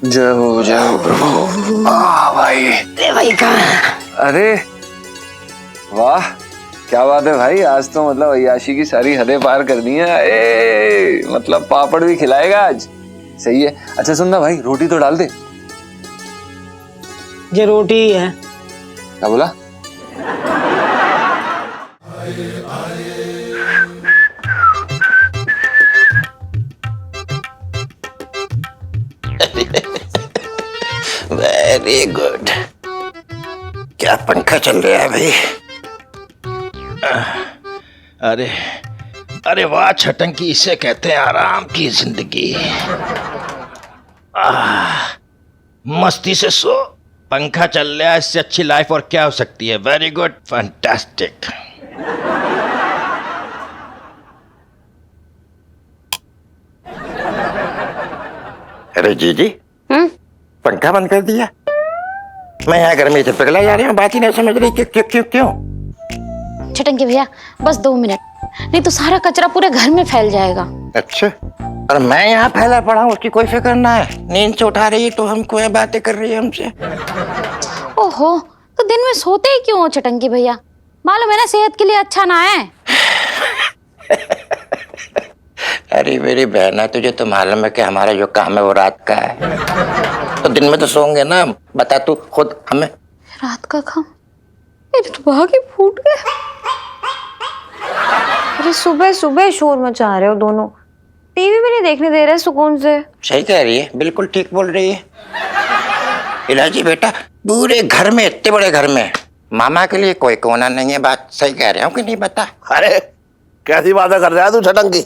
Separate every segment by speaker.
Speaker 1: जय हो प्रभु। भाई
Speaker 2: भाई कहाँ?
Speaker 1: अरे वाह, क्या बात है भाई, आज तो मतलब अय्याशी की सारी हदें पार कर दी हैं। मतलब पापड़ भी खिलाएगा आज, सही है। अच्छा सुन ना भाई, रोटी तो डाल दे।
Speaker 2: ये रोटी ही है।
Speaker 1: क्या बोला?
Speaker 3: Very good. क्या पंखा चल रहा है भाई?
Speaker 4: अरे अरे वाह छटंकी, इसे कहते हैं आराम की जिंदगी। मस्ती से सो, पंखा चल रहा है, इससे अच्छी लाइफ और क्या हो सकती है। Very good, fantastic.
Speaker 3: अरे जीजी, पंखा बंद कर दिया? मैं यहाँ गर्मी से पिघला जा रही हूँ, बात ही नहीं समझ रही। क्यों क्यों क्यों?
Speaker 5: छटंकी भैया बस 2 मिनट, नहीं तो सारा कचरा पूरे घर में फैल जाएगा।
Speaker 3: अच्छा, और मैं यहाँ फैला पड़ा हूँ, उसकी कोई फिक्र ना है। नींद से उठा रही है तो हमको यहाँ बातें कर रही है हमसे।
Speaker 5: ओहो, तो दिन में सोते ही क्यों हो छटंकी भैया? मालूम है ना सेहत के लिए अच्छा ना है।
Speaker 3: अरे मेरी बहना, तुझे तो मालूम है कि हमारा जो काम है वो रात का है, तो दिन में तो सोंगे ना। बता तू खुद हमें।
Speaker 5: रात का काम? मेरे तो भाग ही फूट गए।
Speaker 6: अरे सुबह सुबह शोर मचा रहे हो दोनों, टीवी भी नहीं देखने दे रहे सुकून से।
Speaker 3: सही कह रही है, बिल्कुल ठीक बोल रही है इलाजी बेटा। पूरे घर में, इतने बड़े घर में मामा के लिए कोई कोना नहीं है। बात सही कह रहे हो कि नहीं? बता।
Speaker 7: अरे कैसी बातें कर रहा है तू छटंकी?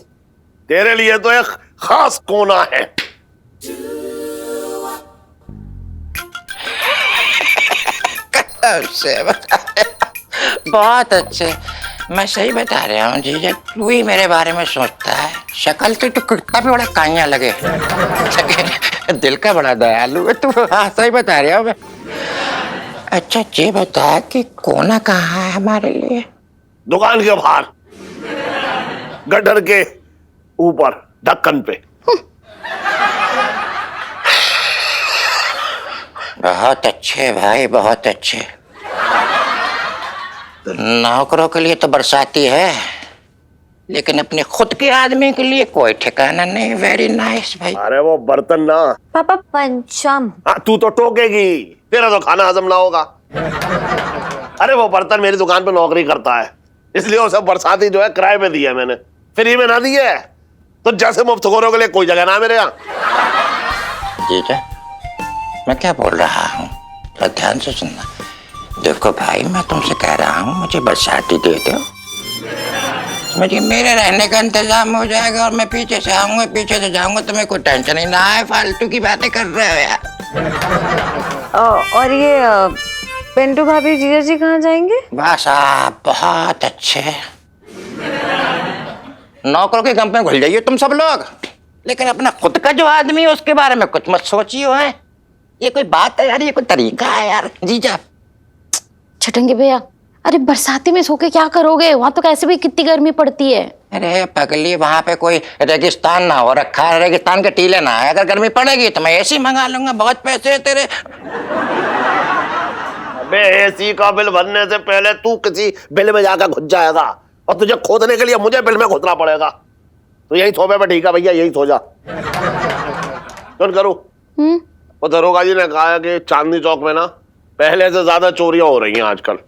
Speaker 7: तेरे लिए तो एक खास कोना है।
Speaker 3: बहुत अच्छे, मैं सही बता रहा हूँ जीजा। तू ही मेरे बारे में सोचता है। शक्ल तो कितना भी बड़ा कान्या लगे, दिल का बड़ा दयालु है तू। हाँ सही बता रहा हूँ मैं। अच्छा ये बता कि कोना कहाँ है हमारे लिए?
Speaker 7: दुकान के बाहर, गटर के ऊपर, ढक्कन पे।
Speaker 3: बहुत अच्छे भाई, बहुत अच्छे। नौकरों के लिए तो बरसाती है, लेकिन अपने खुद के आदमी के लिए कोई ठिकाना नहीं। वेरी नाइस भाई।
Speaker 7: अरे वो बर्तन ना
Speaker 6: पापा पंचम।
Speaker 7: हाँ, तू तो टोकेगी, तेरा तो खाना हजम ना होगा। अरे वो बर्तन मेरी दुकान पे नौकरी करता है, इसलिए वो सब बरसाती जो है किराए पे दिया है मैंने, फ्री में ना दिया है। तो जैसे मुफ्तखोरों के लिए कोई जगह ना मेरे यहाँ।
Speaker 3: जीजा मैं क्या बोल रहा हूँ, तो ध्यान से सुनना। देखो भाई, मैं तुमसे कह रहा हूँ मुझे बरसाती दे दो, मुझे मेरे रहने का इंतजाम हो जाएगा और मैं पीछे से आऊंगा, पीछे से जाऊंगा, तुम्हें कोई टेंशन ही ना है। फालतू की बातें कर रहे हो यार।
Speaker 6: और ये पिंटू भाभी जीजा जी कहाँ जाएंगे?
Speaker 3: बस आप बहुत अच्छे। नौकरों के गम में घुल जाइए तुम सब लोग, लेकिन अपना खुद का जो आदमी है उसके बारे में कुछ मत सोचियो। है ये कोई बात है यार? ये कोई तरीका है यार जीजा?
Speaker 5: छटंकी भैया, अरे बरसाती में सो के क्या करोगे? वहां तो कैसे भी कितनी गर्मी पड़ती है।
Speaker 3: अरे पगली, वहां पे कोई रेगिस्तान ना हो रखा है, रेगिस्तान के टीले ना है। अगर गर्मी पड़ेगी तो मैं एसी मंगा लूंगा, बहुत पैसे है तेरे।
Speaker 7: अबे एसी का बिल भरने से पहले तू किसी बिल में जाकर घुस जाएगा, और तुझे खोदने के लिए मुझे बिल में घुसना पड़ेगा। तो यही सोफे पे ठीक है भैया, यही सो जा। सुन करूं, वो दरोगा जी ने कहा है कि चांदनी चौक में ना पहले से ज्यादा चोरियां हो रही हैं आजकल।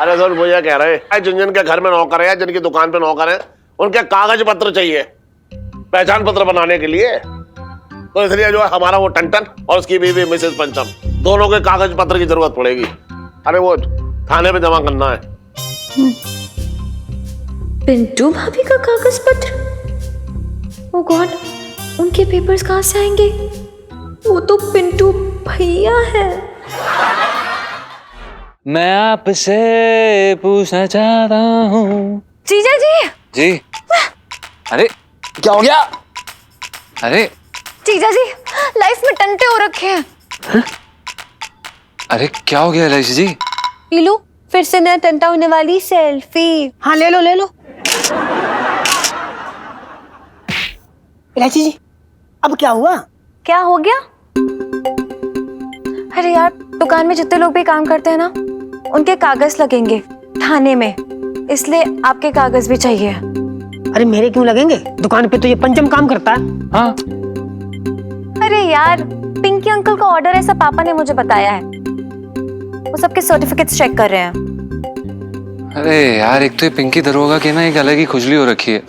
Speaker 7: अरे सुन, मुझे कह रहे हैं जिन जिन के घर में नौकर है, जिनकी दुकान पे नौकर है, उनके कागज पत्र चाहिए पहचान पत्र बनाने के लिए। तो इसलिए जो है हमारा वो टंटन और उसकी बीवी मिसेस पंचम, दोनों के कागज पत्र की जरूरत पड़ेगी। अरे वो थाने पे जमा करना है।
Speaker 6: पिंटू भाभी का कागज पत्र? ओ गॉड, उनके पेपर्स कहाँ से आएंगे? वो तो पिंटू भैया है।
Speaker 1: मैं आपसे पूछना चाहता हूँ।
Speaker 6: जीजा जी।
Speaker 1: जी। अरे क्या हो गया? अरे
Speaker 6: जीजा जी लाइफ में टंटे हो रखे हैं।
Speaker 1: अरे क्या हो गया इलायची जी?
Speaker 6: लो फिर से नया टंटा होने वाली सेल्फी।
Speaker 2: हाँ ले लो ले लो। इलायची जी अब क्या हुआ?
Speaker 6: क्या हो गया? अरे यार, दुकान में जितने लोग भी काम करते हैं ना, उनके कागज लगेंगे थाने में, इसलिए आपके कागज भी चाहिए।
Speaker 2: अरे मेरे क्यों लगेंगे? दुकान पे तो ये पंचम काम करता है।
Speaker 1: हाँ
Speaker 6: अरे यार, पिंकी अंकल का ऑर्डर है, ऐसा पापा ने मुझे बताया है। वो सबके सर्टिफिकेट्स चेक कर रहे हैं।
Speaker 1: अरे यार, एक तो ये पिंकी दरोगा की ना एक अलग ही खुजली हो रखी है।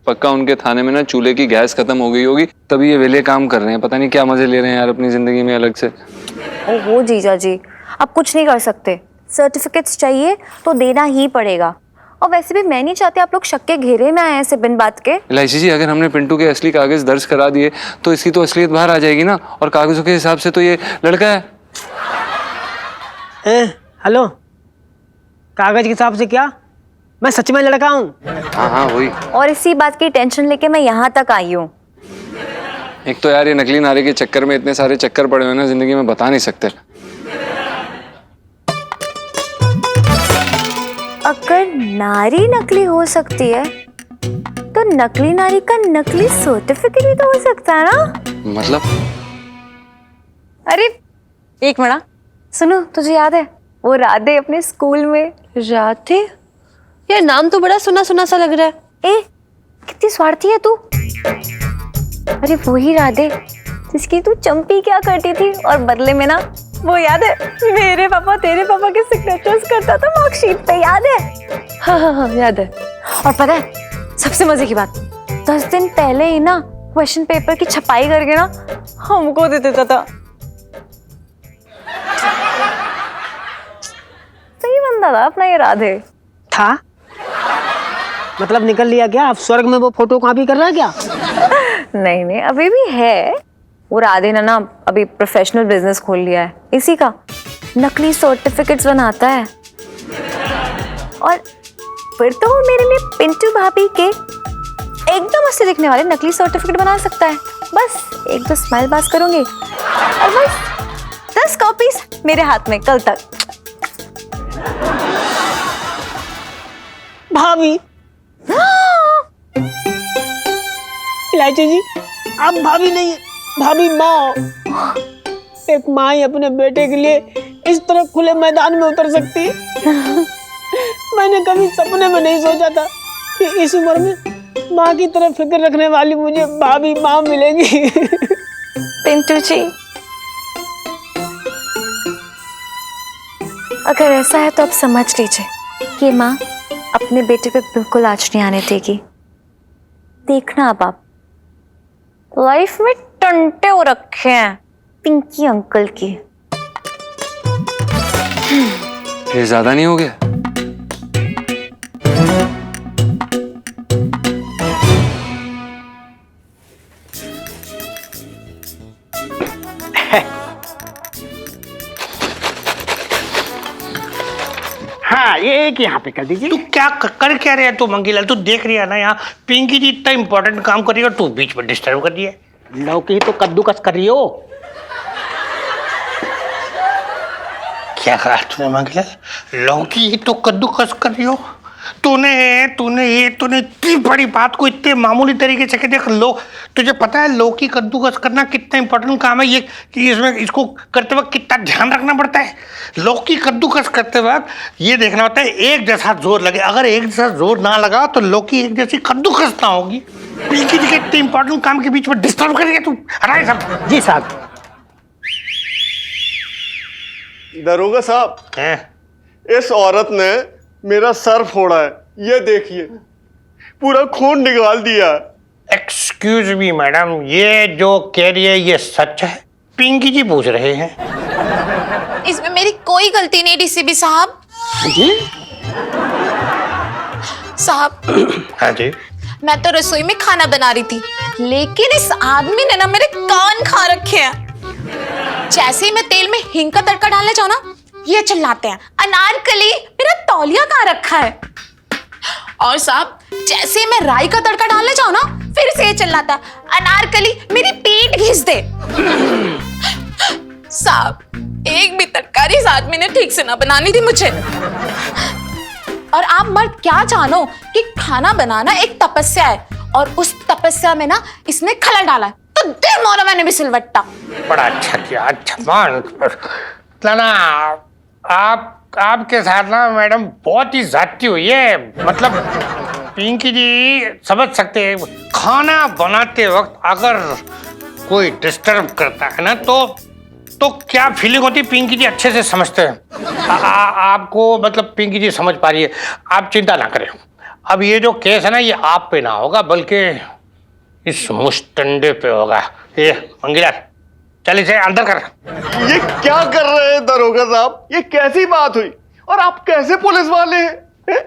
Speaker 1: पक्का उनके थाने में ना चूल्हे की गैस खत्म हो गई होगी, तभी ये वेले काम कर रहे हैं। पता नहीं क्या मजे ले रहे हैं यार अपनी जिंदगी में अलग से।
Speaker 6: ओहो जीजा जी, आप कुछ नहीं कर सकते। सर्टिफिकेट्स चाहिए तो देना ही पड़ेगा। और वैसे भी मैं नहीं चाहती आप लोग शक के घेरे में आए ऐसे बिन बात के।
Speaker 1: इलायची जी, अगर हमने पिंटू के असली कागज दर्ज करा दिए तो इसकी तो असलियत बाहर आ जाएगी ना, और कागजों के हिसाब से तो ये लड़का है।
Speaker 2: हेलो, कागज के हिसाब से क्या? मैं सच में लड़का हूँ।
Speaker 1: हाँ हाँ वही।
Speaker 6: और इसी बात की टेंशन लेके मैं यहाँ तक आई हूँ।
Speaker 1: एक तो यार ये नकली नारे के चक्कर में इतने सारे चक्कर पड़े हुए ना जिंदगी में, बता नहीं सकते।
Speaker 6: अगर नारी नकली हो सकती है तो नकली नारी का नकली सर्टिफिकेट भी तो हो सकता है ना?
Speaker 1: मतलब?
Speaker 6: अरे एक मिनट, सुनो, तुझे याद है वो राधे अपने स्कूल में?
Speaker 8: राधे? यार नाम तो बड़ा सुना सुना सा लग रहा है।
Speaker 6: ए, कितनी स्वार्थी है तू। अरे वही राधे जिसकी तू चंपी क्या करती थी, और बदले में ना वो याद है मेरे पापा तेरे पापा के सिग्नेचर्स करता था मार्कशीट पे, याद है?
Speaker 8: हाँ याद है।
Speaker 6: और पता है सबसे मजे की बात, 10 दिन पहले ही ना क्वेश्चन पेपर की छपाई करके ना हमको दे देता था। सही बंदा था अपना ये राधे।
Speaker 2: था? मतलब निकल लिया क्या? अब स्वर्ग में वो फोटो कॉपी कर रहा है क्या?
Speaker 6: नहीं नहीं, अभी भी है। वो राधे ने ना अभी प्रोफेशनल बिजनेस खोल लिया है इसी का, नकली सर्टिफिकेट्स बनाता है। और फिर तो वो मेरे लिए पिंटू भाभी के एकदम असली दिखने वाले नकली सर्टिफिकेट बना सकता है। बस एक दो स्माइल पास करूंगी और बस 10 कॉपीज मेरे हाथ में कल तक।
Speaker 2: भाभी। इलायची जी, आप भाभी नहीं, भाभी माँ। एक माँ ही अपने बेटे के लिए इस तरह खुले मैदान में उतर सकती है। मैंने कभी सपने में नहीं सोचा था कि इस उम्र में माँ की तरह फिक्र रखने वाली मुझे भाभी माँ मिलेगी।
Speaker 6: पिंटू जी, अगर ऐसा है तो आप समझ लीजिए कि माँ अपने बेटे पे बिल्कुल आँच नहीं आने देगी। देखना अब आप, लाइफ में टंटे हो रखे हैं पिंकी अंकल की।
Speaker 1: ये ज्यादा नहीं हो गया?
Speaker 9: हाँ, ये एक यहाँ पे कर दीजिए।
Speaker 10: तू क्या कर क्या रहा है तू मंगीलाल? तू देख रही है ना यहाँ पिंकी जी इतना इंपॉर्टेंट काम कर रही है और तू बीच में डिस्टर्ब कर रही है।
Speaker 9: लौकी ही तो कद्दूकस कर रही हो।
Speaker 10: क्या कहा तूने मंगीलाल? लौकी ही तो कद्दूकस कर रही हो? तूने इतनी बड़ी बात को इतने मामूली तरीके से देख लो। तुझे पता है लौकी कद्दूकस करना कितना इंपॉर्टेंट काम है? ये कि इसमें इसको करते वक्त कितना ध्यान रखना पड़ता है। लौकी कद्दूकस करते वक्त ये देखना होता है एक जैसा जोर लगे। अगर एक जैसा जोर ना लगा तो लौकी एक जैसी कद्दूकस ना होगी। पिंकी जी के इतने इंपॉर्टेंट काम के बीच में डिस्टर्ब करेगा तू? हटाए सब।
Speaker 9: जी साहब।
Speaker 11: दरोगा साहब, इस औरत ने मेरा सर फोड़ा है, ये देखिए, पूरा खून निकाल दिया।
Speaker 10: एक्सक्यूज मी मैडम, ये जो कह रही है ये सच है? पिंकी जी पूछ रहे हैं।
Speaker 5: इसमें मेरी कोई गलती नहीं डीसीपी साहब।
Speaker 9: जी
Speaker 10: साहब। हाँ जी।
Speaker 5: मैं तो रसोई में खाना बना रही थी, लेकिन इस आदमी ने ना मेरे कान खा रखे हैं। जैसे ही मैं तेल में हिंग का तड़का डालने जाऊं ना, ये चिल्लाते हैं अनारकली मेरा तौलिया कहाँ रखा है। और साहब जैसे ही मैं राई का तड़का डालने जाऊं ना, फिर से ये चिल्लाता है अनारकली मेरी पीठ घिस दे। साहब एक भी तरकारी इस आदमी ने ठीक से ना बनानी थी मुझे। और आप मर्द क्या जानो कि खाना बनाना एक तपस्या है, और उस तपस्या में ना इसने खलल डाला है, तो दे मोरा मैंने भी सिलवट्टा।
Speaker 10: बड़ा अच्छा किया, अच्छा मान ना। आपके साथ ना मैडम बहुत ही ज्यादती हुई है। मतलब पिंकी जी समझ सकते हैं, खाना बनाते वक्त अगर कोई डिस्टर्ब करता है ना तो क्या फीलिंग होती है, पिंकी जी अच्छे से समझते हैं। आपको मतलब पिंकी जी समझ पा रही है, आप चिंता ना करें। अब ये जो केस है ना, ये आप पे ना होगा बल्कि इस मुस्टंडे पे होगा। ये मंगीलाल चल इसे अंदर कर।
Speaker 11: ये क्या कर रहे हैं दरोगा साहब? ये कैसी बात हुई? और आप कैसे पुलिस वाले हैं?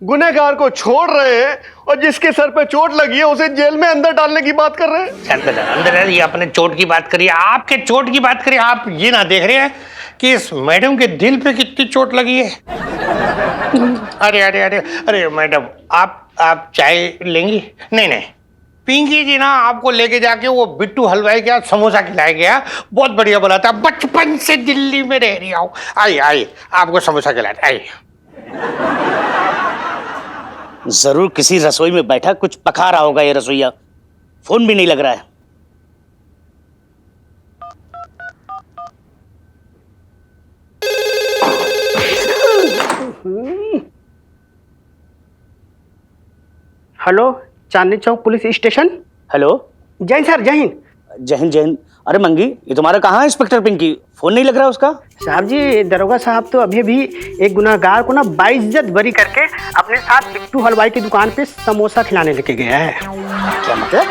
Speaker 11: गुनहगार को छोड़ रहे हैं और जिसके सर पे चोट लगी है उसे जेल में अंदर डालने की बात कर रहे हैं।
Speaker 10: अंदर है, ये अपने चोट की बात करिए, आपके चोट की बात करिए। आप ये ना देख रहे हैं कि इस मैडम के दिल पे कितनी चोट लगी है। अरे अरे अरे अरे मैडम, आप चाय लेंगी? नहीं, पिंकी जी ना आपको लेके जाके वो बिट्टू हलवाई के यहाँ समोसा खिलाया गया, बहुत बढ़िया बोला था। बचपन से दिल्ली में रह रही हूँ। आइए आपको समोसा खिलाते, आइए।
Speaker 9: जरूर किसी रसोई में बैठा कुछ पका रहा होगा ये रसोईया। फोन भी नहीं लग रहा है।
Speaker 2: Hello, Chandni Chowk police station.
Speaker 9: Hello.
Speaker 2: जय हिंद सर, जय हिंद।
Speaker 9: जय हिंद जय हिंद। अरे मंगी, ये तुम्हारा कहाँ है इंस्पेक्टर पिंकी? फोन नहीं लग रहा उसका।
Speaker 2: साहब जी, दरोगा साहब तो अभी भी एक गुनाहगार को ना बाइज्जत बरी करके अपने साथ बिट्टू हलवाई की दुकान पे समोसा खिलाने लेके गया है।
Speaker 9: क्या मतलब?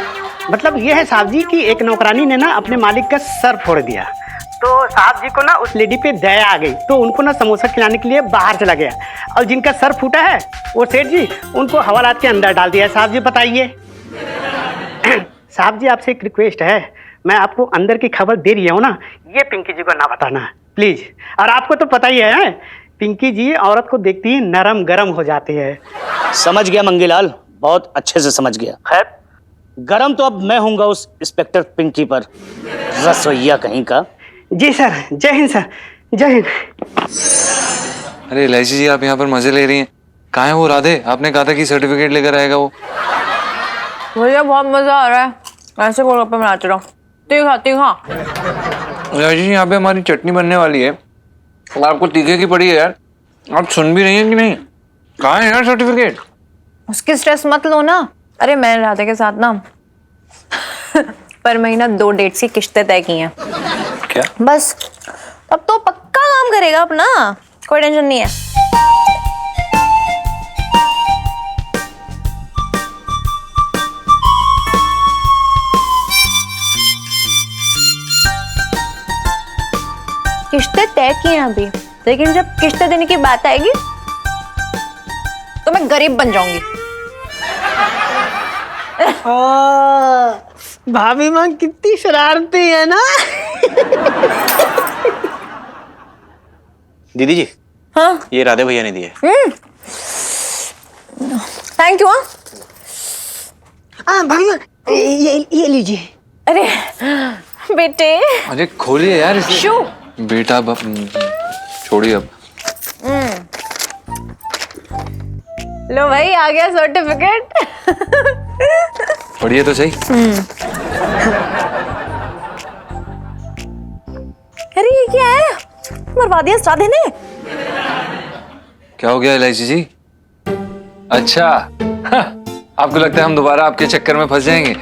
Speaker 2: मतलब ये है साहब जी कि एक नौकरानी ने ना अपने मालिक का सर फोड़ दिया, तो साहब जी को ना उस लेडी पे दया आ गई, तो उनको ना समोसा खिलाने के लिए बाहर चला गया। और जिनका सर फूटा है वो सेठ जी, उनको हवालात के अंदर डाल दिया। साहब जी बताइए। साहब जी आपसे एक रिक्वेस्ट है, मैं आपको अंदर की खबर दे रही हूँ ना, ये पिंकी जी को ना बताना प्लीज। और आपको तो पता ही है, पिंकी जी औरत को देखती ही नरम गरम हो जाती है।
Speaker 9: समझ गया मंगीलाल, बहुत अच्छे से समझ गया। खैर, गरम तो अब मैं होऊंगा उस इंस्पेक्टर पिंकी पर, रसोईया कहीं का।
Speaker 2: जी सर, जय हिंद सर, जय हिंद।
Speaker 1: अरे इलायची जी, आप यहाँ पर मजे ले रही हैं। कहाँ है वो राधे? आपने कहा था कि सर्टिफिकेट लेकर आएगा वो।
Speaker 6: मुझे बहुत मजा आ रहा है, ऐसे गोलगप्पे बनाते रहो। तीखा।
Speaker 1: इलायची जी, यहाँ पे हमारी चटनी बनने वाली है और आपको तीखे की पड़ी है यार। आप सुन भी रही हैं कि नहीं? कहाँ है यार सर्टिफिकेट?
Speaker 6: उसकी स्ट्रेस मत लो ना। अरे मैंने राधे के साथ ना पर महीना 2 डेट्स की किश्तें तय की हैं।
Speaker 1: क्या?
Speaker 6: बस अब तो पक्का काम करेगा अपना, कोई टेंशन नहीं है। किश्तें तय की हैं अभी, लेकिन जब किश्तें देने की बात आएगी तो मैं गरीब बन जाऊंगी।
Speaker 2: भाभी माँ कितनी शरारती है ना।
Speaker 12: दीदी जी,
Speaker 6: हाँ,
Speaker 12: ये राधे भैया ने दिए।
Speaker 6: Thank you.
Speaker 2: भाभी माँ, ये लीजिए।
Speaker 6: अरे बेटे।
Speaker 1: अरे खोलिए यार इसे।
Speaker 6: शू।
Speaker 1: बेटा छोड़िए अब।
Speaker 6: लो भाई, आ गया सर्टिफिकेट।
Speaker 1: पढ़िए तो सही।
Speaker 6: अरे ये क्या है? मरवा दिया राधे ने।
Speaker 1: क्या हो गया इलायची जी? अच्छा, आपको लगता है हम दोबारा आपके चक्कर में फंस जाएंगे?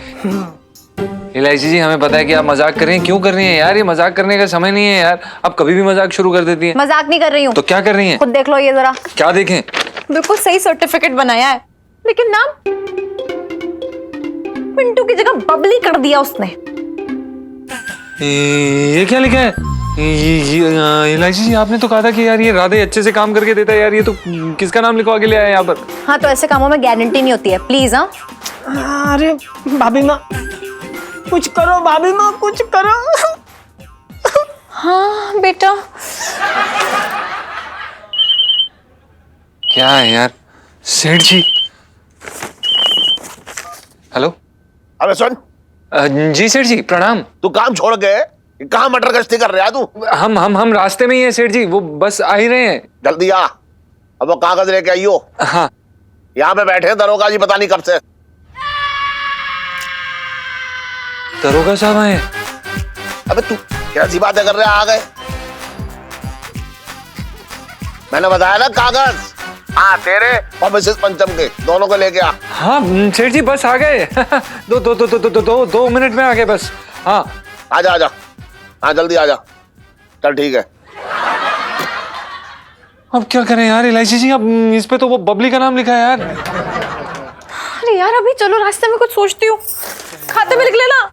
Speaker 1: इलायची जी, हमें पता है कि आप मजाक कर रही हैं। क्यों कर रही हैं यार? ये मजाक करने का समय नहीं है यार। आप कभी भी मजाक शुरू कर देती हैं।
Speaker 6: मजाक नहीं कर रही हूँ।
Speaker 1: तो क्या कर रही हैं?
Speaker 6: खुद देख लो ये जरा।
Speaker 1: क्या देखें?
Speaker 6: बिल्कुल सही सर्टिफिकेट बनाया है, लेकिन नाम पिंटू की जगह बबली कर दिया उसने।
Speaker 1: ये क्या लिखा है? इलायची जी, आपने तो कहा था कि यार ये राधे अच्छे से काम करके देता है यार। ये तो किसका नाम लिखवा के ले आया यहाँ पर?
Speaker 6: हाँ, तो ऐसे कामों में गारंटी नहीं होती है, प्लीज। हाँ,
Speaker 2: अरे भाभी माँ कुछ करो, भाभी माँ कुछ करो।
Speaker 6: हाँ बेटा।
Speaker 1: क्या है यार? सेठ जी। हेलो।
Speaker 7: अबे सुन।
Speaker 1: जी सेठ जी, प्रणाम।
Speaker 7: तू काम छोड़ के कहाँ मटर गश्ती कर रहा है तू?
Speaker 1: हम रास्ते में ही है सेठ जी, वो बस आ ही रहे हैं।
Speaker 7: जल्दी आ, अब वो कागज लेके आइयो।
Speaker 1: हाँ।
Speaker 7: यहाँ पे बैठे हैं दरोगा जी, पता नहीं कब से।
Speaker 1: दरोगा साहब आए।
Speaker 7: अबे तू कैसी बातें कर रहे, आ गए? मैंने बताया ना कागज। हाँ, तेरे और मिसेस पंचम के दोनों को लेके आ।
Speaker 1: हाँ सेठ जी बस आ गए। दो मिनट में आ गए बस। हाँ
Speaker 7: आजा आजा, हाँ जल्दी आजा। चल ठीक है।
Speaker 1: अब क्या करें यार इलायची जी, अब इस पे तो वो बबली का नाम लिखा है यार।
Speaker 6: अरे यार अभी चलो, रास्ते में कुछ सोचती हूँ, खाते में लिख लेना।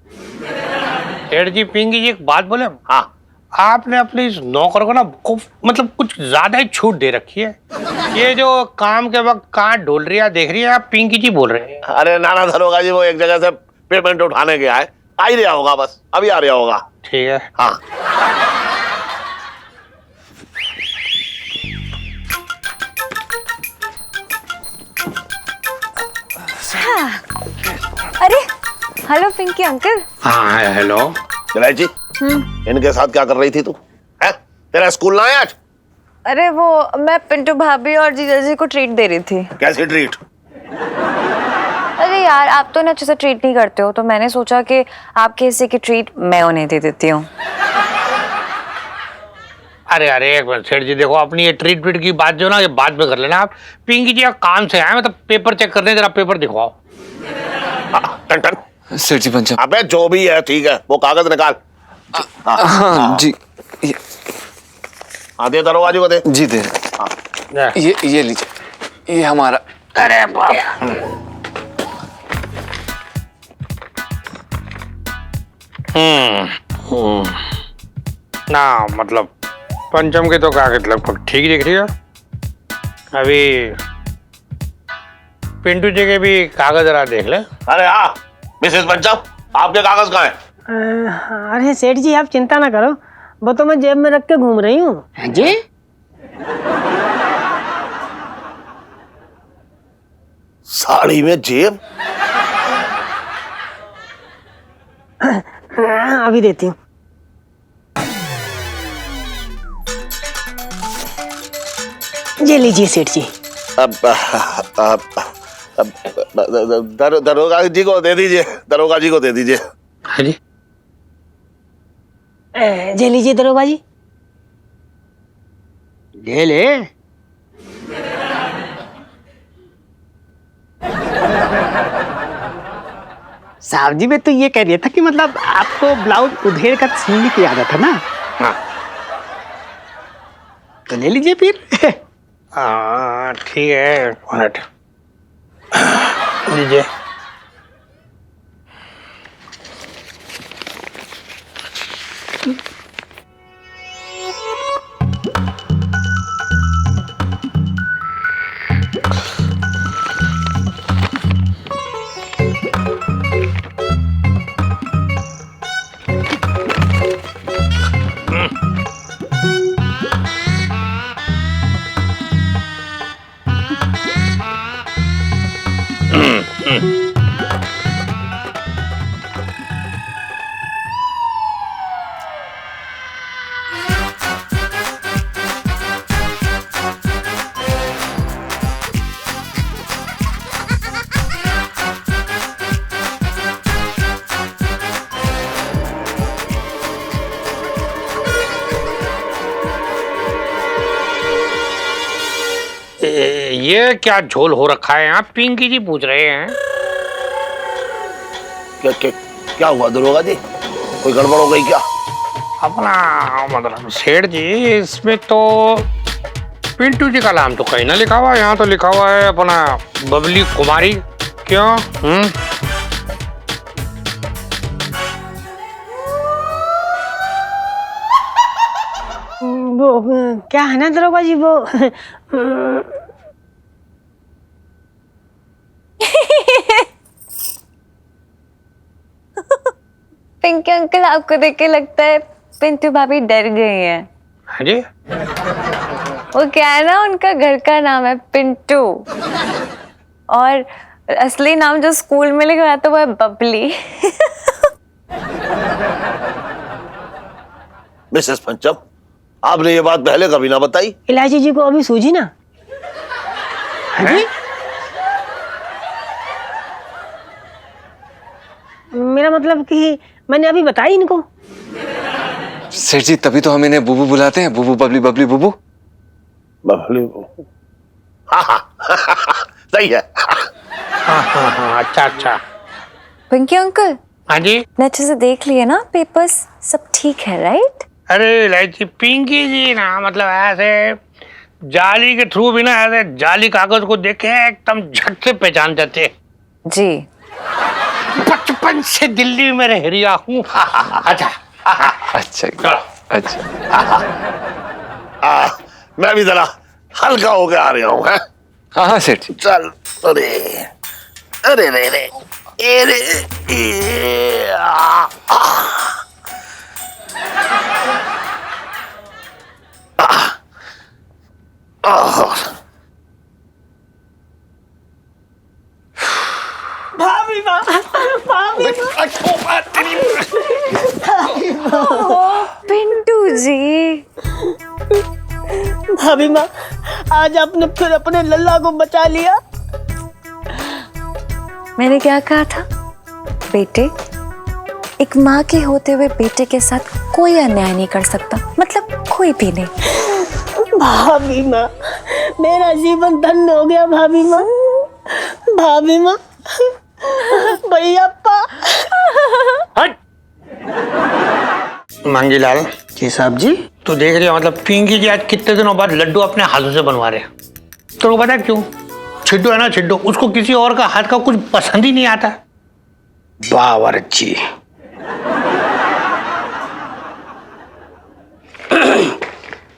Speaker 10: सेठ जी, पिंकी जी एक बात बोले।
Speaker 7: हाँ,
Speaker 10: आपने अपने इस नौकर को ना मतलब कुछ ज्यादा ही छूट दे रखी है। ये जो काम के वक्त कहाँ ढोल रही है देख रही है, आप पिंकी जी बोल रहे हैं।
Speaker 7: अरे नाना दरोगा जी वो एक जगह से पेमेंट उठाने गया है, आ ही रहा होगा, बस अभी आ रहा होगा।
Speaker 10: ठीक है।
Speaker 7: हाँ
Speaker 6: अरे हेलो पिंकी अंकल।
Speaker 10: हाँ हेलो।
Speaker 7: इलायची, इनके साथ क्या कर रही थी तू? है? तेरा स्कूल ना है आज?
Speaker 6: अरे वो मैं पिंटू भाभी और जीजा जी को ट्रीट दे रही थी।
Speaker 7: कैसी ट्रीट?
Speaker 6: अरे यार आप तो उन्हें अच्छे से ट्रीट नहीं करते हो, तो मैंने सोचा कि आपके हिस्से की ट्रीट मैं उन्हें दे देती हूँ।
Speaker 10: अरे अरे एक मिनट सेठ जी, देखो अपनी ये ट्रीटमेंट की बात जो ना ये बाद में कर लेना आप। पिंकी जी काम से आए, मतलब पेपर चेक करने, जरा पेपर दिखवाओ।
Speaker 7: Ton ton.
Speaker 1: सेठ जी पंचम।
Speaker 7: अबे जो भी है ठीक है, वो कागज निकाल।
Speaker 1: हाँ जी
Speaker 7: हाँ दे दरोगा जी को दे।
Speaker 1: जी दे। ये लीजिए, ये हमारा।
Speaker 10: अरे बाप। ना मतलब पंचम के तो कागज लगभग ठीक दिख रही है। अभी पिंटू जी के भी कागज जरा देख ले।
Speaker 7: अरे हाँ मिसेस पंचम, आपके कागज कहाँ हैं?
Speaker 2: अरे सेठ जी आप चिंता ना करो, वो तो मैं जेब में रख के घूम रही हूँ।
Speaker 9: जी
Speaker 7: साड़ी में जेब?
Speaker 2: अभी देती हूँ। ये लीजिए सेठ जी।
Speaker 7: अब दरोगा जी को दे दीजिए, दरोगा जी को दे दीजिए।
Speaker 10: हाँ जी।
Speaker 2: ये लीजिए दरोगा जी।
Speaker 9: ये ले। साहब जी मैं तो ये कह रहा था कि मतलब आपको ब्लाउज उधेड़ कर सिलने की आदत है ना?
Speaker 10: हाँ
Speaker 9: तो ले लीजिए फिर।
Speaker 10: ठीक है, मिनट लीजिए। ये क्या झोल हो रखा है यहाँ? पिंकी जी पूछ रहे हैं।
Speaker 7: क्या हुआ दरोगा जी, कोई गड़बड़ हो गई क्या?
Speaker 10: अपना मतलब सेठ जी इसमें तो पिंटू जी का नाम तो कहीं ना लिखा हुआ है, यहाँ तो लिखा हुआ है अपना बबली कुमारी। क्यों?
Speaker 2: वो क्या है ना दरोगा जी, वो
Speaker 6: पिंकी अंकल आपको देख के लगता है पिंटू भाभी डर गई हैं।
Speaker 10: हाँ जी।
Speaker 6: वो क्या है ना, उनका घर का नाम है पिंटू और असली नाम जो स्कूल में लिखा था वो है बबली।
Speaker 7: मिसेस पंचम, आपने ये बात पहले कभी ना बताई।
Speaker 2: इलायची जी को अभी सूझी ना? हाँ जी? मेरा मतलब कि मैंने अभी बताई इनको।
Speaker 1: सेठ जी तभी तो हम इन्हें बुबू बुलाते हैं, बुबू बबली बबली बुबू।
Speaker 7: बबली हाँ हाँ सही है।
Speaker 10: हाँ, अच्छा अच्छा।
Speaker 6: पिंकी अंकल,
Speaker 10: हाँ जी।
Speaker 6: ने अच्छे से देख लिए ना पेपर्स, सब ठीक है राइट?
Speaker 10: अरे लाइची पिंकी जी ना, मतलब ऐसे जाली के थ्रू भी ना ऐसे जाली कागज को देख के एकदम झट से पहचान जाते हैं।
Speaker 6: जी।
Speaker 10: बचपन से दिल्ली में रह रहा हूँ। अच्छा
Speaker 1: अच्छा अच्छा।
Speaker 7: मैं भी जरा हल्का होकर आ रहा हूँ।
Speaker 1: हाँ हाँ सेठ जी।
Speaker 7: चल। अरे अरे रे रे अरे
Speaker 2: भाभी माँ, भाभी
Speaker 6: पिंटू जी।
Speaker 2: भाभी माँ, आज आपने फिर अपने लल्ला को बचा लिया।
Speaker 6: मैंने क्या कहा था बेटे, एक माँ के होते हुए बेटे के साथ कोई अन्याय नहीं कर सकता, मतलब कोई भी नहीं।
Speaker 2: भाभी माँ, मेरा जीवन धन्य हो गया भाभी माँ। भाभी माँ, भैयाप्पा।
Speaker 10: हट। मंगीलाल
Speaker 9: जी साहब जी।
Speaker 10: तू देख रही है, मतलब पिंकी जी आज कितने दिनों बाद लड्डू अपने हाथों से बनवा रहे। तो पता है क्यों? छिड्डो है ना, छिड्डो, उसको किसी और का हाथ का कुछ पसंद ही नहीं आता। बावर्ची।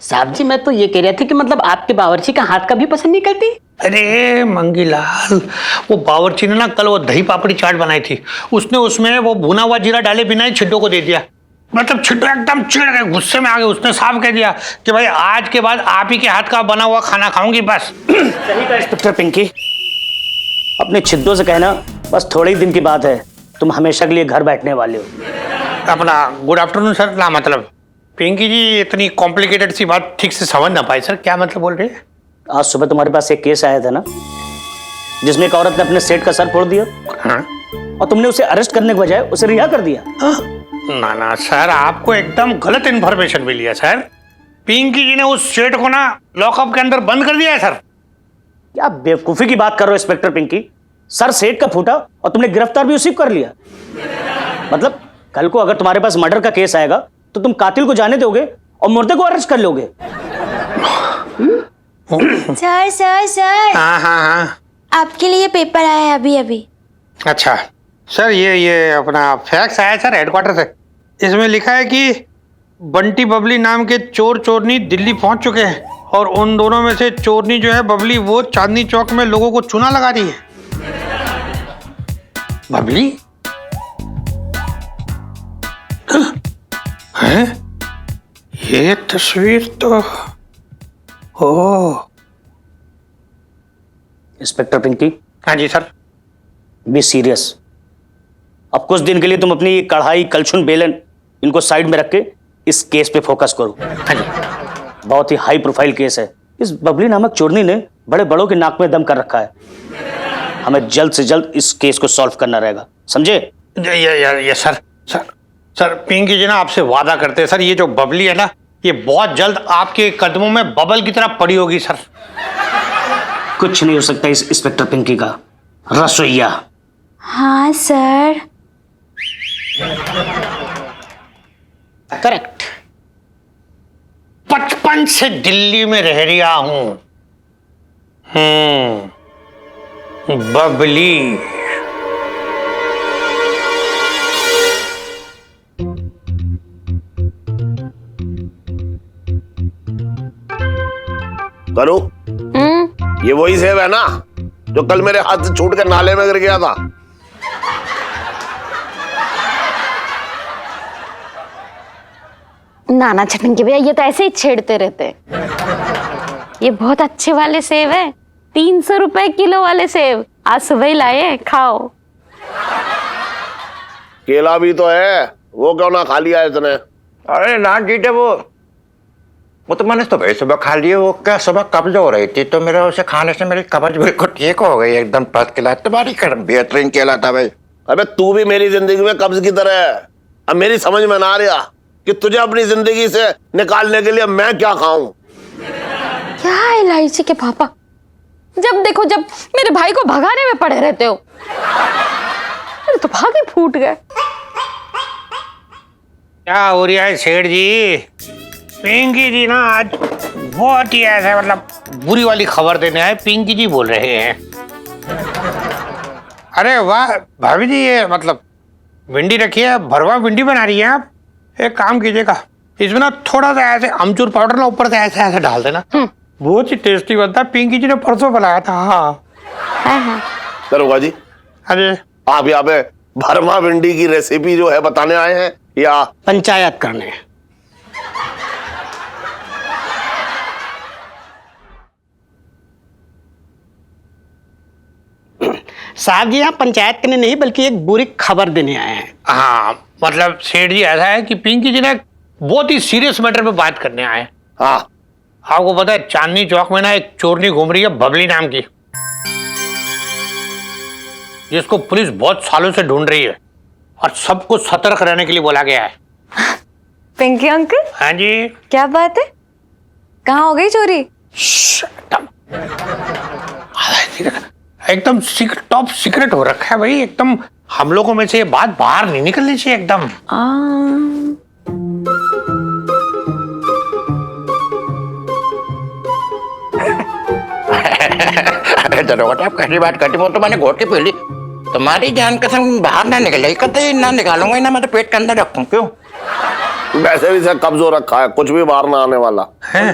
Speaker 2: साहब जी, मैं तो ये कह रहा था कि मतलब आपके बावर्ची का हाथ का भी पसंद नहीं करती।
Speaker 10: अरे मंगीलाल, वो बावर्ची ने ना कल वो दही पापड़ी चाट बनाई थी, उसने उसमें वो भुना हुआ जीरा डाले बिना ही छिड्डो को दे दिया। मतलब छिड्डो एकदम चिढ़ गए, गुस्से में आ गए। उसने साफ कह दिया कि भाई आज के बाद आप ही के हाथ का बना हुआ खाना खाऊंगी बस।
Speaker 9: सही कहा इंस्पेक्टर पिंकी। अपने छिद्दों से कहना बस थोड़े ही दिन की बात है, तुम हमेशा के लिए घर बैठने वाले हो।
Speaker 10: अपना गुड आफ्टरनून सर। ना मतलब पिंकी जी इतनी कॉम्प्लिकेटेड सी बात ठीक से समझ ना पाई सर, क्या मतलब बोल रहे हैं?
Speaker 9: आज सुबह तुम्हारे पास एक केस आया था ना, जिसमें एक औरत ने अपने सेठ का सर फोड़ दिया।
Speaker 10: हाँ?
Speaker 9: और तुमने उसे अरेस्ट करने के बजाय उसे रिहा कर दिया।
Speaker 10: ना ना सर, आपको एकदम गलत इन्फॉर्मेशन मिली है सर। पिंकी जी ने उस सेठ को ना लॉकअप के अंदर बंद कर दिया है सर।
Speaker 9: क्या बेवकूफी की बात कर रहे हो इंस्पेक्टर पिंकी? सर सेठ का फूटा और तुमने गिरफ्तार भी उसी को कर लिया। मतलब कल को अगर तुम्हारे पास मर्डर का केस आएगा तो तुम कातिल को जाने दोगे और मुर्दे को अरेस्ट कर लोगे।
Speaker 12: सर सर सर,
Speaker 10: हाँ हाँ हाँ।
Speaker 12: आपके लिए पेपर आया है अभी अभी।
Speaker 10: अच्छा सर, ये अपना फैक्स आया सर हेडक्वार्टर से। इसमें लिखा है कि बंटी बबली नाम के चोर चोरनी दिल्ली पहुंच चुके हैं और उन दोनों में से चोरनी जो है बबली, वो चांदनी चौक में लोगों को चूना लगा रही है। बबली हैं? ये तस्वीर तो ओ।
Speaker 9: इंस्पेक्टर पिंकी।
Speaker 10: हाँ जी सर।
Speaker 9: Be serious. अब कुछ दिन के लिए तुम अपनी कढ़ाई, कलछुन, बेलन इनको साइड में रख के इस केस पे फोकस करो।
Speaker 10: हाँ जी।
Speaker 9: बहुत ही हाई प्रोफाइल केस है। इस बबली नामक चोरनी ने बड़े बड़ों के नाक में दम कर रखा है। हमें जल्द से जल्द इस केस को सॉल्व करना रहेगा, समझे?
Speaker 10: ये सर सर सर पिंकी जी ना आपसे वादा करते हैं सर, ये जो बबली है ना, ये बहुत जल्द आपके कदमों में बबल की तरह पड़ी होगी सर।
Speaker 9: कुछ नहीं हो सकता इस इंस्पेक्टर पिंकी का रसोइया।
Speaker 12: हाँ सर।
Speaker 10: करेक्ट। बचपन से दिल्ली में रह रहा हूं। बबली।
Speaker 7: करो। ये वही सेब है ना जो कल मेरे हाथ से छूट कर नाले में गिर गया था?
Speaker 12: नाना छटन भैया, ये तो ऐसे ही छेड़ते रहते हैं। ये बहुत अच्छे वाले सेब है, 300 रुपए किलो वाले सेब आज सुबह ही लाए हैं, खाओ।
Speaker 7: केला भी तो है, वो क्यों ना खा लिया इसने?
Speaker 3: अरे ना जीते, वो तो मैंने सुबह सुबह खा लिए। वो क्या सुबह कब्ज हो रही थी तो मेरा उसे खाने से मेरी कब्ज बिल्कुल ठीक हो गई, एकदम फर्स्ट क्लास। तुम्हारी बेहतरीन केला था भाई।
Speaker 7: अबे तू भी मेरी जिंदगी में कब्ज की तरह है। अब मेरी समझ में ना आ रहा कि तुझे अपनी जिंदगी से निकालने के लिए मैं क्या खाऊं।
Speaker 12: क्या है इलायची के पापा, जब देखो जब मेरे भाई को भगाने में पड़े रहते हो। मेरे तो भाग ही फूट गए।
Speaker 10: क्या हो रहा है सेठ जी? पिंकी जी ना आज बहुत ही ऐसा मतलब बुरी वाली खबर देने आए। पिंकी जी बोल रहे हैं। अरे वाह भाभी जी, ये मतलब भिंडी रखी है, भरवा भिंडी बना रही है आप। एक काम कीजिएगा, इसमें ना थोड़ा सा ऐसे अमचूर पाउडर ना ऊपर से ऐसे ऐसे डाल देना, बहुत ही टेस्टी बनता है। पिंकी जी ने परसों बनाया था। हाँ
Speaker 7: दरोगा जी,
Speaker 10: अरे
Speaker 7: आप यहाँ पे भरमा भिंडी की रेसिपी जो है बताने आए हैं या
Speaker 9: पंचायत करने? साहब जी, यहाँ पंचायत करने नहीं बल्कि एक बुरी खबर देने आए हैं।
Speaker 10: हाँ मतलब सेठ जी ऐसा है कि पिंकी जी ने बहुत ही सीरियस मैटर पे बात करने आए।
Speaker 7: हाँ,
Speaker 10: आपको पता है चांदनी चौक में ना एक चोरनी घूम रही है बबली नाम की, जिसको पुलिस बहुत सालों से ढूंढ रही है और सबको सतर्क रहने के लिए बोला गया है।
Speaker 6: पिंकी अंकल,
Speaker 10: हाँ जी।
Speaker 6: क्या बात है, कहाँ हो गई चोरी?
Speaker 10: एकदम टॉप सीक्रेट हो रखा है भाई, एकदम हम लोगों में से ये बात बाहर नहीं निकलनी चाहिए एकदम।
Speaker 3: अरे दरोगा आप कैसी बात करती हो? तो मैंने घोटी पी ली। तुम्हारी जान कसम बाहर ना निकले, कतई ना निकालूंगा ना, मैं तो पेट के अंदर रखूं। क्यों?
Speaker 7: वैसे भी से कब्ज हो रखा है, कुछ भी बाहर ना आने वाला
Speaker 10: है।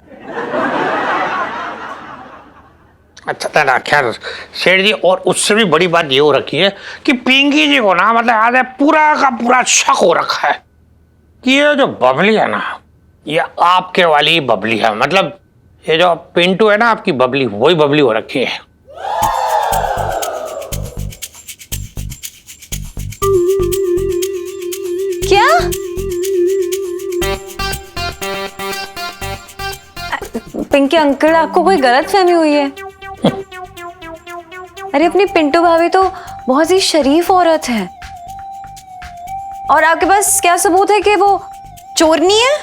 Speaker 10: अच्छा ना, खैर सेठ जी, और उससे भी बड़ी बात ये हो रखी है कि पिंकी जी को ना मतलब आज पूरा का पूरा शक हो रखा है कि ये जो बबली है ना, ये आपके वाली बबली है। मतलब ये जो पिंटू है ना आपकी बबली, वही बबली हो रखी है।
Speaker 6: क्या? पिंकी अंकल, आपको कोई गलतफहमी हुई है। अरे अपनी पिंटू भाभी तो बहुत ही शरीफ औरत है, और आपके पास क्या सबूत है कि वो चोरनी है?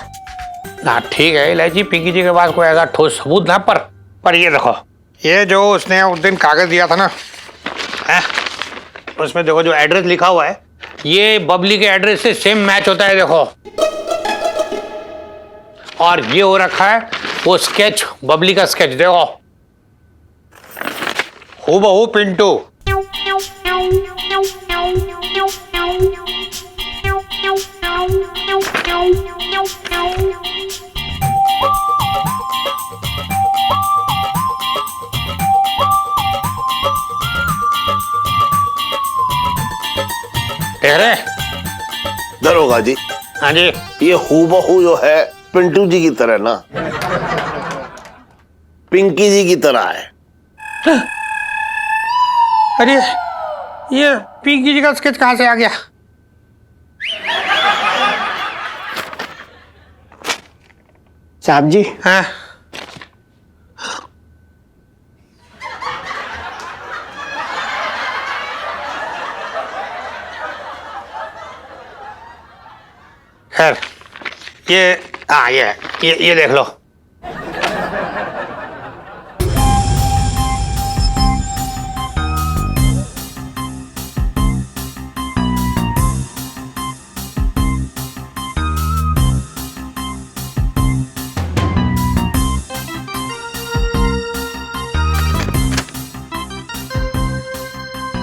Speaker 10: ना ठीक है इलायची, पिंकी जी के पास कोई ऐसा ठोस सबूत ना, पर ये देखो, ये जो उसने उस दिन कागज दिया था ना, है उसमें देखो जो एड्रेस लिखा हुआ है, ये बबली के एड्रेस से सेम मैच होता है। देखो, और ये हो रखा है वो स्केच, बबली का स्केच, देखो हूबहू पिंटू।
Speaker 7: दरोगा जी,
Speaker 10: हाँ जी,
Speaker 7: ये हूबहू जो है पिंटू जी की तरह ना पिंकी जी की तरह है।
Speaker 10: अरे ये पिंकी जी का स्केच कहां से आ गया?
Speaker 9: साहब जी,
Speaker 10: हाँ खैर, ये देख लो।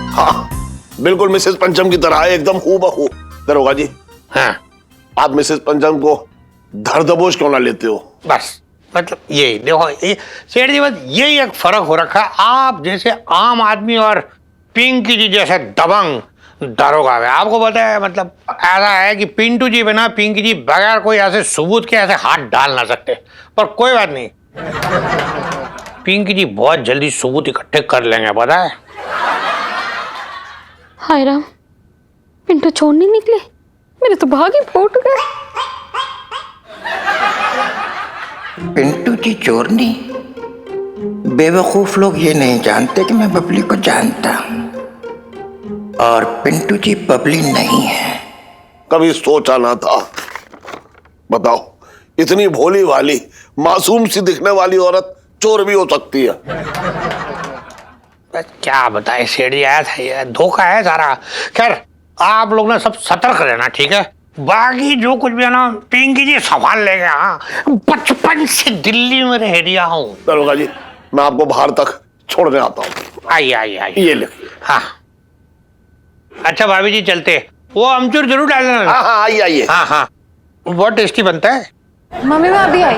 Speaker 7: हाँ, बिल्कुल मिसेस पंचम की तरह है, एकदम हूबहू। दरोगा जी,
Speaker 10: हाँ,
Speaker 7: आप मिसेस पंचम को धर दबोच क्यों ना लेते हो?
Speaker 10: बस मतलब यही देखो, सेठ जी, बस यही एक फर्क हो रखा है। आप जैसे आम आदमी और पिंकी जी जैसे दबंग दरोगा है। आपको पता है मतलब ऐसा है कि पिंटू जी बिना पिंकी जी बगैर कोई ऐसे सबूत के ऐसे हाथ डाल ना सकते, पर कोई बात नहीं, पिंकी जी बहुत जल्दी सबूत इकट्ठे कर लेंगे, पता है।
Speaker 12: हाय राम, पिंटू चोर नहीं निकले, मेरे तो भाग ही फूट गए।
Speaker 3: पिंटू जी चोरनी? बेवकूफ लोग ये नहीं जानते कि मैं बबली को जानता हूं, और पिंटू जी बबली नहीं है।
Speaker 7: कभी सोचा ना था। बताओ, इतनी भोली वाली मासूम सी दिखने वाली औरत चोर भी हो सकती है।
Speaker 10: क्या बताए सेठ जी, आया था ये धोखा है सारा। खैर आप लोग ना सब सतर्क रहना, ठीक है? बाकी जो कुछ भी है ना पिंकी जी संभाल लेंगे। हाँ, बचपन से दिल्ली में रह दिया हूँ।
Speaker 7: दरोगा जी, मैं आपको बाहर तक छोड़ने आता हूँ।
Speaker 10: आइए आइए आइए।
Speaker 7: ये लिखिए।
Speaker 10: हाँ अच्छा भाभी जी चलते, वो अमचूर जरूर डालना।
Speaker 7: हाँ हाँ आइए आइए।
Speaker 10: हाँ हाँ बहुत टेस्टी बनता है।
Speaker 6: मम्मी मैं अभी आई।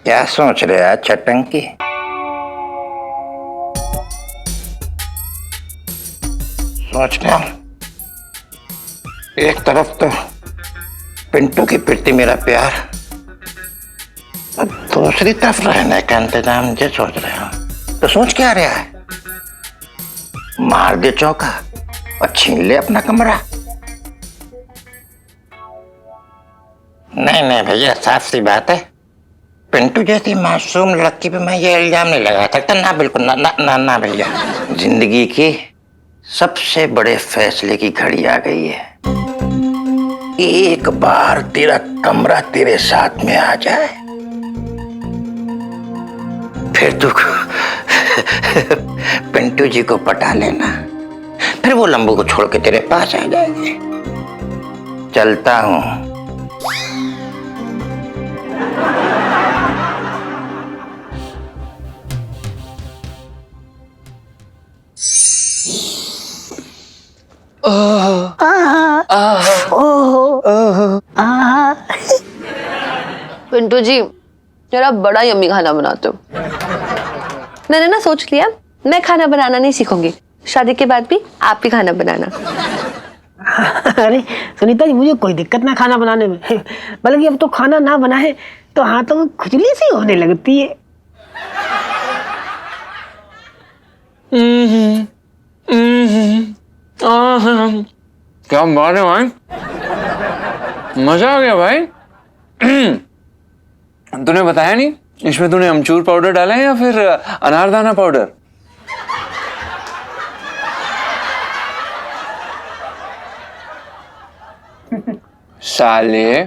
Speaker 3: क्या सोच रहे हैं चटंकी? सोच रहे हो एक तरफ तो पिंटू की प्रति मेरा प्यार, अब दूसरी तरफ रहने का इंतजाम मुझे सोच रहे हो। तो सोच क्या रहा है? मार दे चौका और छीन ले अपना कमरा। नहीं नहीं भैया, साफ सी बात है, पिंटू जैसी मासूम लड़की पे मैं ये इल्जाम नहीं लगा सकता। ना बिल्कुल ना ना ना, ना भैया। जिंदगी की सबसे बड़े फैसले की घड़ी आ गई है। एक बार तेरा कमरा तेरे साथ में आ जाए, फिर तू पिंटू जी को पटा लेना, फिर वो लंबू को छोड़ के तेरे पास आ जाएगी। चलता हूं।
Speaker 8: पिंटू जी जरा बड़ा यम्मी खाना बनाते हो। मैंने ना सोच लिया मैं खाना बनाना नहीं सीखूंगी, शादी के बाद भी आप ही खाना बनाना।
Speaker 2: अरे सुनीता जी, मुझे कोई दिक्कत ना खाना बनाने में, बल्कि अब तो खाना ना बनाए तो हाथों में खुजली सी होने लगती है।
Speaker 1: क्या बात है भाई, मजा आ गया भाई। तूने बताया नहीं, इसमें तूने अमचूर पाउडर डाला है या फिर अनारदाना पाउडर? साले,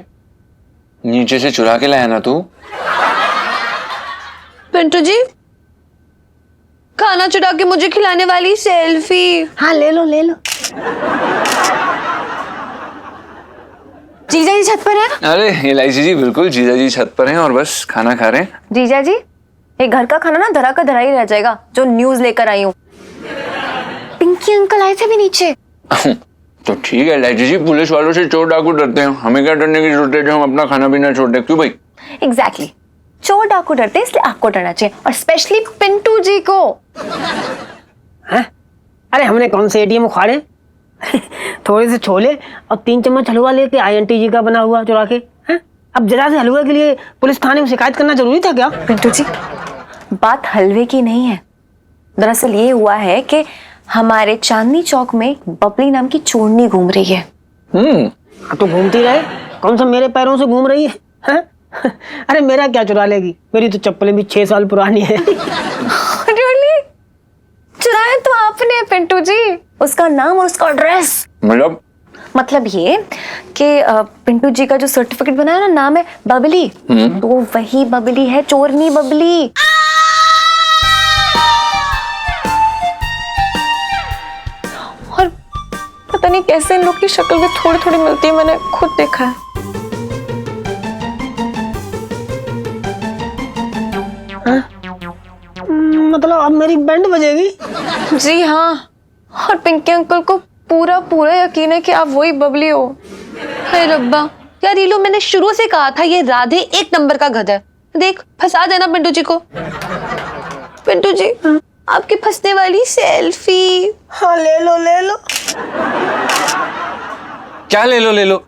Speaker 1: नीचे से चुरा के लाया ना तू?
Speaker 8: पिंटू जी खाना चुरा के मुझे खिलाने वाली सेल्फी।
Speaker 2: हाँ ले लो ले लो।
Speaker 6: जीजा जी छत पर है?
Speaker 1: अरे इलायची जी, बिल्कुल जीजा जी छत पर हैं और बस खाना खा रहे हैं।
Speaker 6: जीजा जी ये घर का खाना ना धरा का धरा ही रह जाएगा, जो न्यूज लेकर आई हूँ। पिंकी अंकल आए थे भी नीचे।
Speaker 1: तो ठीक है इलायची जी, पुलिस वालों से चोर डाकू डरते हैं, हमें क्या डरने की जरूरत है जो हम अपना खाना पीना छोड़ दें? क्यों भाई?
Speaker 6: एग्जैक्टली, चोर डाकू डरते इसलिए आपको डरना चाहिए, और स्पेशली पिंटू जी को।
Speaker 2: है? अरे हमने कौन से एटीएम उखाड़े? थोड़े से छोले और 3 चम्मच हलवा लेके आईएनटी जी का बना हुआ चुरा के। हैं? अब जरा से हलवे के लिए पुलिस थाने में शिकायत करना जरूरी था क्या?
Speaker 6: पिंटू जी बात हलवे की नहीं है, दरअसल ये हुआ है कि हमारे चांदनी चौक में बबली नाम की चोरनी घूम रही है।
Speaker 2: तो घूमती रहे, कौन सा मेरे पैरों से घूम रही है? अरे मेरा क्या चुरा लेगी, मेरी तो चप्पलें भी 6 साल पुरानी है।
Speaker 6: Really? चुराया तो आपने पिंटू जी, उसका नाम और उसका एड्रेस। मतलब ये कि पिंटू जी का जो सर्टिफिकेट बनाया ना, नाम है बबली, तो वही बबली है, चोरनी बबली। और पता नहीं कैसे इन लोग की शक्ल भी थोड़ी थोड़ी मिलती है, मैंने खुद देखा है।
Speaker 2: मतलब अब मेरी बैंड बजेगी?
Speaker 6: जी हाँ, और पिंकी अंकल को पूरा पूरा यकीन है कि आप वही बबली हो। हाय रब्बा, यार ये लो, मैंने शुरू से कहा था ये राधे 1 नंबर का गधा है। देख फंसा देना पिंटू जी को। पिंटू जी आपकी फंसने वाली सेल्फी।
Speaker 2: हाँ ले लो ले लो।
Speaker 1: क्या ले लो ले लो?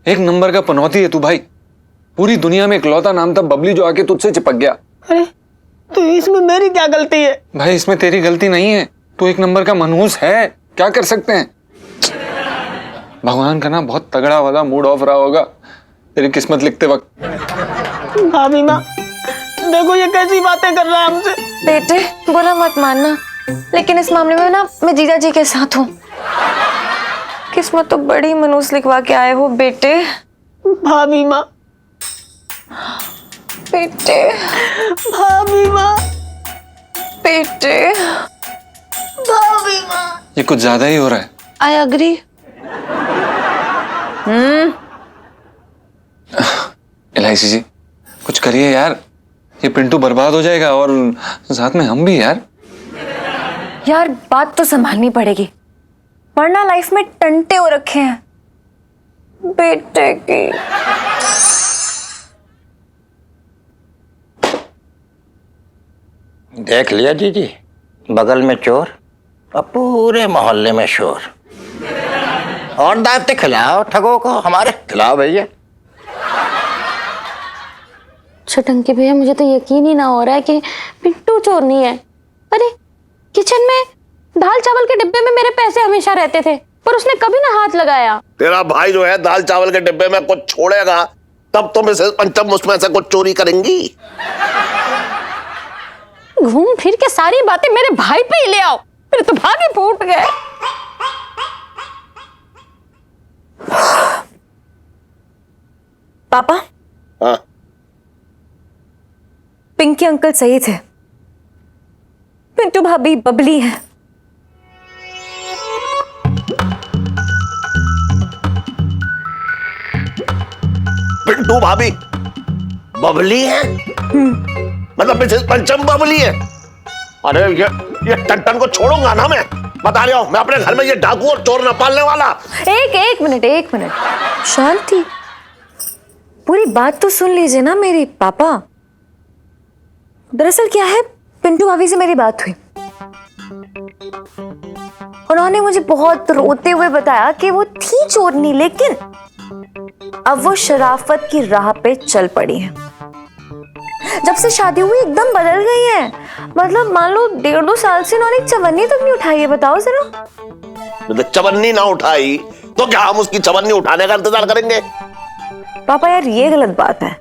Speaker 1: 1 नंबर का पनौती है तू भाई। पूरी दुनिया में इकलौता नाम था बबली जो आके तुझसे चिपक गया।
Speaker 2: अरे तो इसमें मेरी क्या गलती है?
Speaker 1: भाई इसमें तेरी गलती नहीं है, तू 1 नंबर का मनहूस है, क्या कर सकते हैं? भगवान का ना बहुत तगड़ा वाला मूड ऑफ रहा होगा तेरी किस्मत लिखते वक्त।
Speaker 2: भाभी माँ देखो ये कैसी बातें कर रहा है हमसे।
Speaker 6: बेटे बुरा मत मानना, लेकिन इस मामले में ना मैं जीजा जी के साथ हूँ। किस्मत तो बड़ी मनूस लिखवा के आए हो बेटे।
Speaker 2: भाभी माँ,
Speaker 6: बेटे
Speaker 2: भाभी माँ,
Speaker 6: बेटे
Speaker 2: भाभी माँ।
Speaker 1: ये कुछ ज्यादा ही हो रहा है।
Speaker 8: I agree.
Speaker 1: एलआईसी जी कुछ करिए यार, ये पिंटू बर्बाद हो जाएगा और साथ में हम भी यार।
Speaker 6: यार बात तो संभालनी पड़ेगी, वरना लाइफ में टंटे हो रखे हैं बेटे की।
Speaker 3: देख लिया जीजी, बगल में चोर और पूरे मोहल्ले में शोर। और दावते खिलाओ ठगों को, हमारे खिलाओ भैया।
Speaker 12: छटंकी भैया, मुझे तो यकीन ही ना हो रहा है कि पिंटू चोर नहीं है। अरे किचन में दाल चावल के डिब्बे में मेरे पैसे हमेशा रहते थे, पर उसने कभी ना हाथ लगाया।
Speaker 7: तेरा भाई जो है दाल चावल के डिब्बे में कुछ छोड़ेगा तब तो मिसेस पंचम उसमें से कुछ चोरी करेंगी।
Speaker 12: घूम फिर के सारी बातें मेरे भाई पे ही ले आओ, मेरे तो भागे फूट गए।
Speaker 6: पापा,
Speaker 7: हाँ
Speaker 6: पिंकी अंकल सही थे, पिंटू भाभी बबली है।
Speaker 7: पिंटू भाभी बबली है? मतलब मिसेस पंचम बबली है? अरे ये टन को छोड़ूंगा ना मैं, बता रहा हूं मैं अपने घर में ये डाकू और चोर न पालने वाला।
Speaker 6: एक मिनट शांति, पूरी बात तो सुन लीजिए ना मेरी पापा। दरअसल क्या है, पिंटू भाभी से मेरी बात हुई, उन्होंने मुझे बहुत रोते हुए बताया कि वो थी चोरनी, लेकिन अब वो शराफत की राह पे चल पड़ी है। जब से शादी हुई एकदम बदल गई है। मतलब मान लो 1.5-2 साल से उन्होंने चवन्नी तक नहीं उठाई है। बताओ जरा।
Speaker 7: मतलब चवन्नी ना उठाई तो क्या हम उसकी चवन्नी उठाने का इंतजार करेंगे?
Speaker 6: पापा यार ये गलत बात है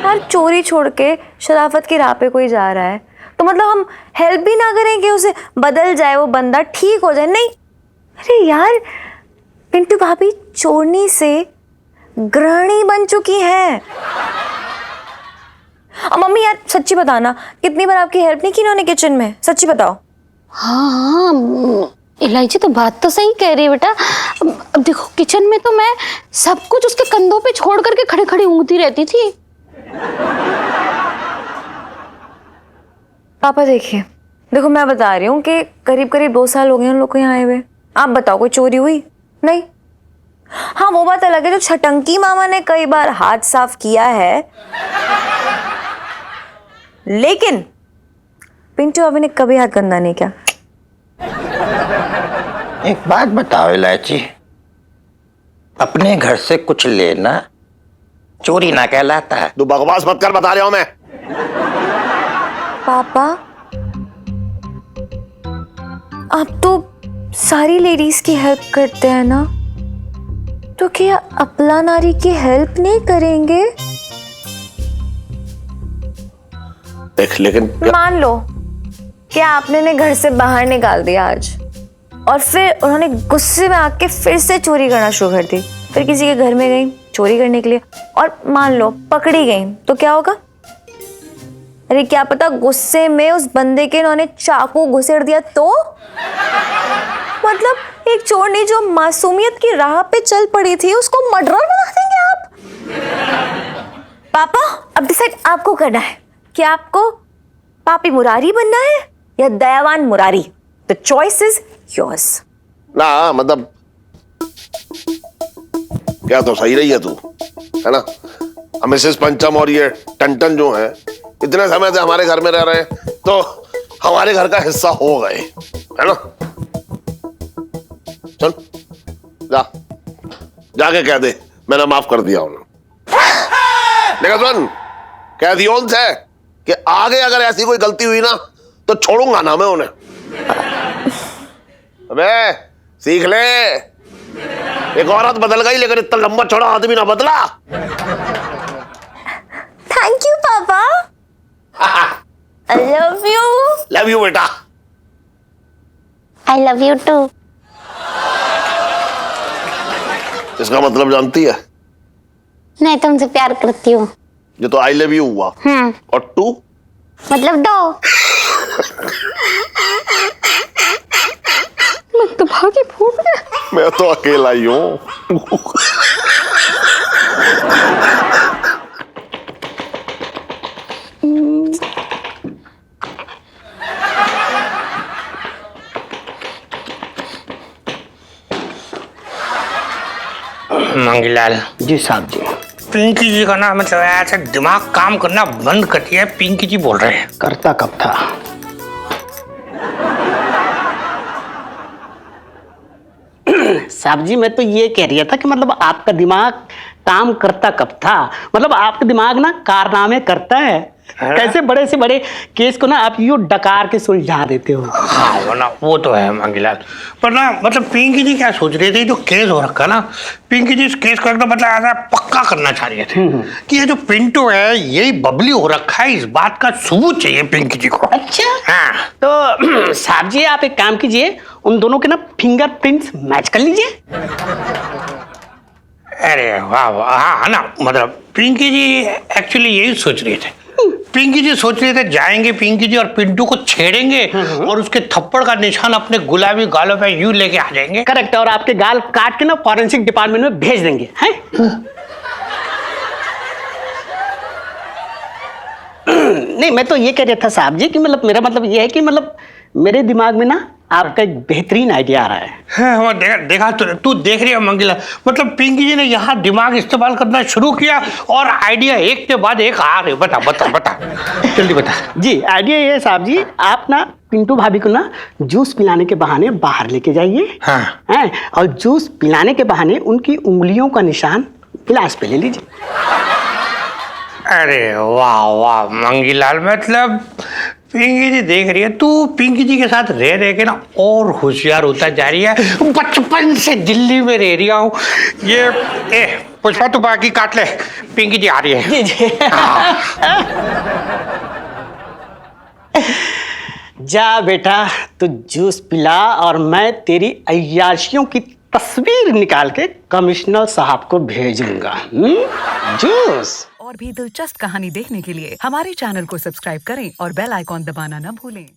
Speaker 6: यार, चोरी छोड़ के शराफत की राह पे कोई जा रहा है तो मतलब हम हेल्प भी ना करें कि उसे बदल जाए, वो बंदा ठीक हो जाए? नहीं। अरे यार पिंटू भाभी चोरनी से गृहिणी बन चुकी है। मम्मी यार सच्ची बताना, कितनी बार आपकी हेल्प नहीं की इन्होंने किचन में? सच्ची बताओ।
Speaker 12: हाँ इलायची तो बात तो सही कह रही है बेटा। अब देखो किचन में तो मैं सब कुछ उसके कंधों पे छोड़ करके खड़े खड़े ऊँगती रहती थी।
Speaker 6: पापा देखिए, देखो मैं बता रही हूँ कि करीब 2 साल हो गए उन लोग को यहाँ आए हुए। आप बताओ कोई चोरी हुई? नहीं। हाँ वो बात अलग है, जो छटंकी मामा ने कई बार हाथ साफ किया है, लेकिन पिंटू अभी ने कभी हाथ गंदा नहीं किया।
Speaker 3: एक बात बताओ इलायची, अपने घर से कुछ लेना चोरी ना कहलाता है?
Speaker 7: तू बकवास मत कर, बता रहा हूं मैं।
Speaker 6: पापा आप तो सारी लेडीज की हेल्प करते हैं ना, तो क्या अपला नारी की हेल्प नहीं करेंगे?
Speaker 7: देख लेकिन
Speaker 6: मान लो कि आपने ने घर से बाहर निकाल दिया आज, और फिर उन्होंने गुस्से में आके फिर से चोरी करना शुरू कर दी, फिर किसी के घर में गई चोरी करने के लिए और मान लो पकड़ी गई, तो क्या होगा? अरे क्या पता गुस्से में उस बंदे के इन्होंने चाकू घुसेड़ दिया तो? मतलब एक चोरनी जो मासूमियत की राह पे चल पड़ी थी उसको मर्डरर बना देंगे आप? पापा अब डिसाइड आपको करना है कि आपको पापी मुरारी बनना है या दयावान Murari. The choice is yours.
Speaker 7: ना मतलब क्या तो सही रही है तू, है ना? मिसेस पंचम और ये टंटन जो है इतने समय से हमारे घर में रह रहे हैं तो हमारे घर का हिस्सा हो गए, है ना? चल जा, जाके कह दे मैंने माफ कर दिया उन्हें। देखा सुन, कह दियो उनसे कि आगे अगर ऐसी कोई गलती हुई ना तो छोड़ूंगा ना मैं उन्हें। अबे सीख ले, एक औरत बदल गई लेकिन इतना लंबा चौड़ा आदमी ना बदला।
Speaker 6: थैंक यू पापा।
Speaker 12: I love you.
Speaker 7: Love you बेटा।
Speaker 12: I love you too.
Speaker 7: इसका मतलब जानती है?
Speaker 12: मैं तुमसे प्यार करती हूँ।
Speaker 7: ये तो आई लव यू हुआ। और टू
Speaker 12: मतलब दो। मैं तो भागी फूट गया।
Speaker 7: मैं तो अकेला ही हूँ।
Speaker 10: मंगीलाल
Speaker 9: जी साहब जी।
Speaker 10: पिंकी जी का ना मतलब ऐसा दिमाग काम करना बंद कर दिया है। पिंकी जी बोल रहे हैं।
Speaker 9: करता कब था? साहब जी मैं तो ये कह रहा था कि मतलब आपका दिमाग काम करता कब था? मतलब आपका दिमाग ना कारनामे करता है। कैसे बड़े से बड़े केस को ना आप यूं डकार के सुलझा देते हो।
Speaker 10: हाँ वो ना वो तो है मंगीलाल, पर ना मतलब पिंकी जी क्या सोच रहे थे, जो केस हो रखा ना, पिंकी जी इस केस को एकदम मतलब ऐसा पक्का करना चाह रहे थे कि ये जो पिंटू है यही बबली हो रखा है। इस बात का सबूत चाहिए पिंकी जी को।
Speaker 9: अच्छा
Speaker 10: हाँ
Speaker 9: तो साहब जी आप एक काम कीजिए, उन दोनों के ना फिंगरप्रिंट्स मैच कर लीजिए।
Speaker 10: अरे वाह वाह। हाँ ना मतलब पिंकी जी एक्चुअली यही सोच रहे थे। पिंकी जी सोच रहे थे जाएंगे पिंकी जी और पिंटू को छेड़ेंगे और उसके थप्पड़ का निशान अपने गुलाबी गालों पे यूं लेके आ जाएंगे।
Speaker 9: करेक्ट। और आपके गाल काट के ना फॉरेंसिक डिपार्टमेंट में भेज देंगे हैं? नहीं मैं तो ये कह रहा था साहब जी कि मतलब मेरा मतलब ये है कि मतलब मेरे दिमाग में ना आपका एक बेहतरीन आइडिया आ रहा है।
Speaker 10: हाँ, देखा तू देख रही है मंगीला, मतलब पिंकी जी ने यहाँ दिमाग इस्तेमाल करना शुरू किया और आइडिया एक के बाद एक आ रहे। बता बता बता जल्दी बता।
Speaker 9: जी आइडिया ये है साहब जी, आप ना पिंटू भाभी को ना जूस पिलाने के बहाने बाहर लेके जाइए।
Speaker 10: हाँ।
Speaker 9: हैं? और जूस पिलाने के बहाने उनकी उंगलियों का निशान गिलास पे ले लीजिए।
Speaker 10: अरे वाह वाह मंगीलाल, मतलब पिंकी जी देख रही है, तू पिंकी जी के साथ रह रह के ना और होशियार होता जा रही है। बचपन से दिल्ली में रह रही हूँ ये। पुष्पा तू बाकी काट ले, पिंकी जी आ रही है।
Speaker 9: जी जी। जा बेटा तू जूस पिला और मैं तेरी अय्याशियों की तस्वीर निकाल के कमिश्नर साहब को भेजूंगा। जूस।
Speaker 13: और भी दिलचस्प कहानी देखने के लिए हमारे चैनल को सब्सक्राइब करें और बेल आइकॉन दबाना न भूलें।